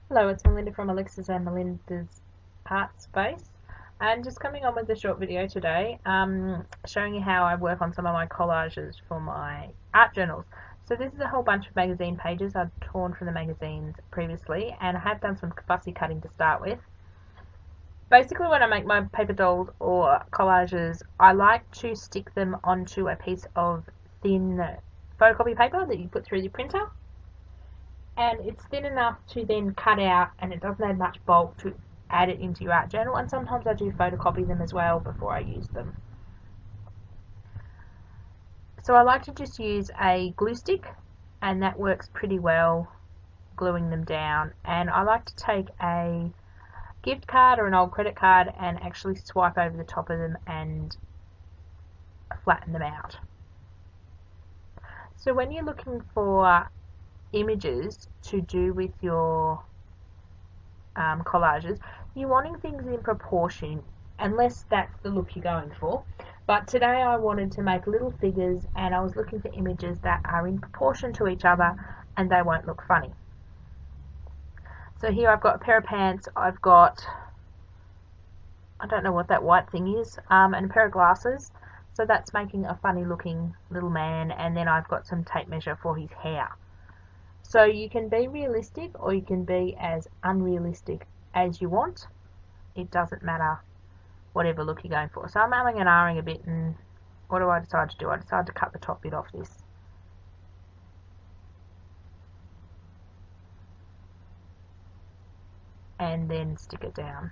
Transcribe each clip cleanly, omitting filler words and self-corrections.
Hello, it's Melinda from Alexis and Melinda's Art Space. And just coming on with a short video today, showing you how I work on some of my collages for my art journals. So this is a whole bunch of magazine pages I've torn from the magazines previously, and I have done some fussy cutting to start with. Basically, when I make my paper dolls or collages, I like to stick them onto a piece of thin photocopy paper that you put through the printer, and it's thin enough to then cut out, and it doesn't add much bulk to add it into your art journal. And sometimes I do photocopy them as well before I use them. So I like to just use a glue stick, and that works pretty well gluing them down. And I like to take a gift card or an old credit card and actually swipe over the top of them and flatten them out. So when you're looking for images to do with your collages, you're wanting things in proportion, unless that's the look you're going for. But today I wanted to make little figures, and I was looking for images that are in proportion to each other and they won't look funny. So here I've got a pair of pants, I've got, I don't know what that white thing is, and a pair of glasses. So that's making a funny looking little man, and then I've got some tape measure for his hair. So you can be realistic or you can be as unrealistic as you want. It doesn't matter whatever look you're going for. So I'm umming and ahhing a bit, and what do I decide to do? I decide to cut the top bit off this. And then stick it down.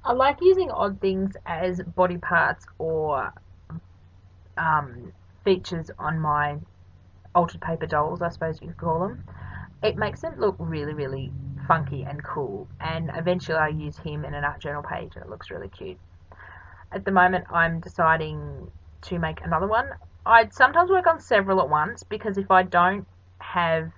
I like using odd things as body parts or features on my altered paper dolls, I suppose you could call them. It makes them look really, really funky and cool, and eventually I use him in an art journal page and it looks really cute. At the moment I'm deciding to make another one. I'd sometimes work on several at once, because if I don't have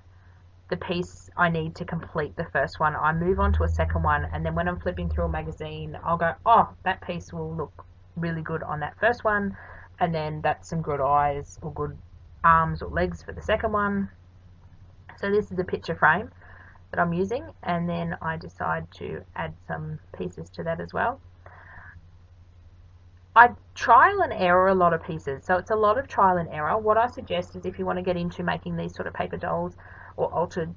the piece I need to complete the first one, I move on to a second one, and then when I'm flipping through a magazine I'll go, oh, that piece will look really good on that first one, and then that's some good eyes or good arms or legs for the second one. So this is a picture frame that I'm using, and then I decide to add some pieces to that as well. I trial and error a lot of pieces, so it's a lot of trial and error. What I suggest is, if you want to get into making these sort of paper dolls or altered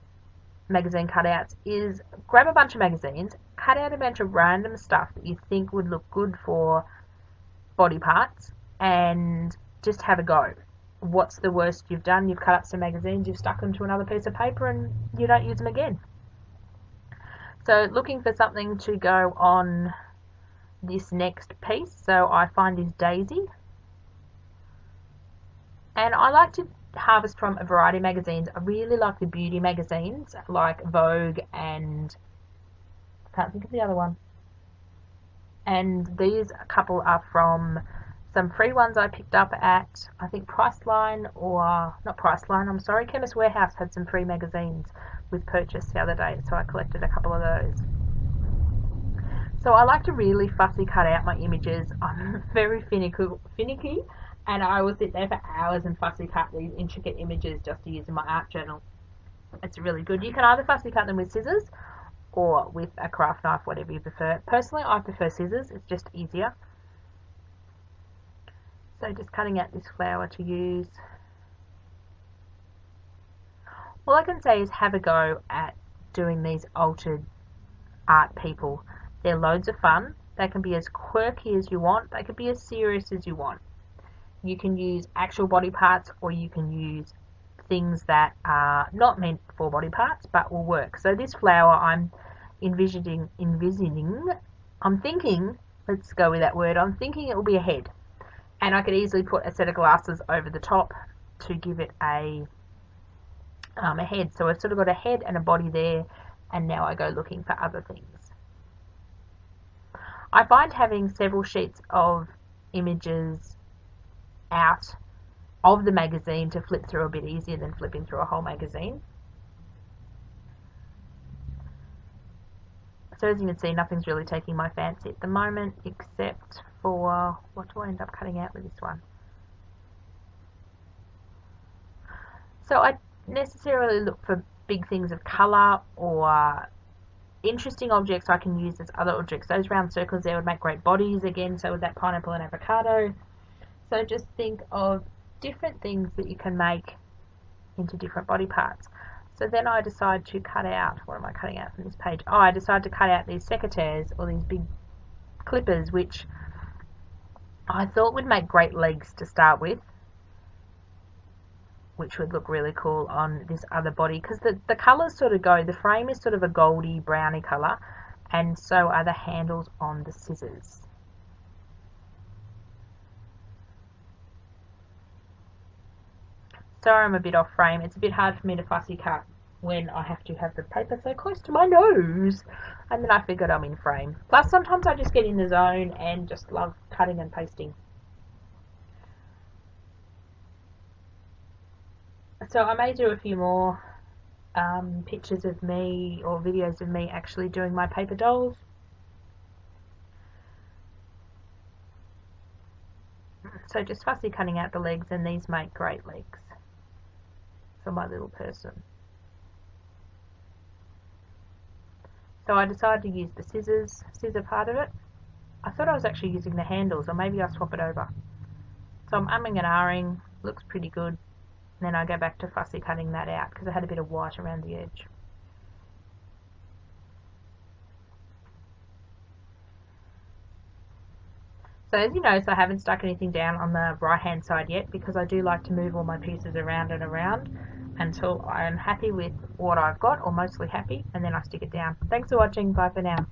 magazine cutouts, is grab a bunch of magazines, cut out a bunch of random stuff that you think would look good for body parts, and just have a go. What's the worst you've done? You've cut up some magazines, you've stuck them to another piece of paper, and you don't use them again. So looking for something to go on this next piece, so I find this daisy, and I like to harvest from a variety of magazines. I really like the beauty magazines like Vogue, and I can't think of the other one, and these couple are from some free ones I picked up at, I think, Priceline, or not Priceline, I'm sorry, Chemist Warehouse had some free magazines with purchase the other day, so I collected a couple of those. So I like to really fussy cut out my images. I'm very finicky, and I will sit there for hours and fussy cut these intricate images just to use in my art journal. It's really good. You can either fussy cut them with scissors or with a craft knife, whatever you prefer. Personally, I prefer scissors. It's just easier. So just cutting out this flower to use. All I can say is have a go at doing these altered art people. They're loads of fun. They can be as quirky as you want. They can be as serious as you want. You can use actual body parts, or you can use things that are not meant for body parts but will work. So this flower I'm envisioning, I'm thinking, let's go with that word, I'm thinking it will be a head. And I could easily put a set of glasses over the top to give it a head. So I've sort of got a head and a body there, and now I go looking for other things. I find having several sheets of images out of the magazine to flip through a bit easier than flipping through a whole magazine. So as you can see, nothing's really taking my fancy at the moment, except for, what do I end up cutting out with this one? So I necessarily look for big things of colour or interesting objects I can use as other objects. Those round circles there would make great bodies again, so would that pineapple and avocado. So just think of different things that you can make into different body parts. So then I decide to cut out, what am I cutting out from this page? Oh, I decide to cut out these secateurs, or these big clippers, which I thought would make great legs to start with, which would look really cool on this other body, because the colours sort of go, the frame is sort of a goldy browny colour, and so are the handles on the scissors. Sorry I'm a bit off frame, it's a bit hard for me to fussy cut when I have to have the paper so close to my nose, and then I figured I'm in frame. Plus sometimes I just get in the zone and just love cutting and pasting. So I may do a few more pictures of me or videos of me actually doing my paper dolls. So just fussy cutting out the legs, and these make great legs for my little person. So I decided to use the scissor part of it. I thought I was actually using the handles, or maybe I'll swap it over. So I'm umming and ahhing, looks pretty good. And then I go back to fussy cutting that out because I had a bit of white around the edge. So as you notice, I haven't stuck anything down on the right hand side yet, because I do like to move all my pieces around and around until I'm happy with what I've got, or mostly happy, and then I stick it down. Thanks for watching, bye for now.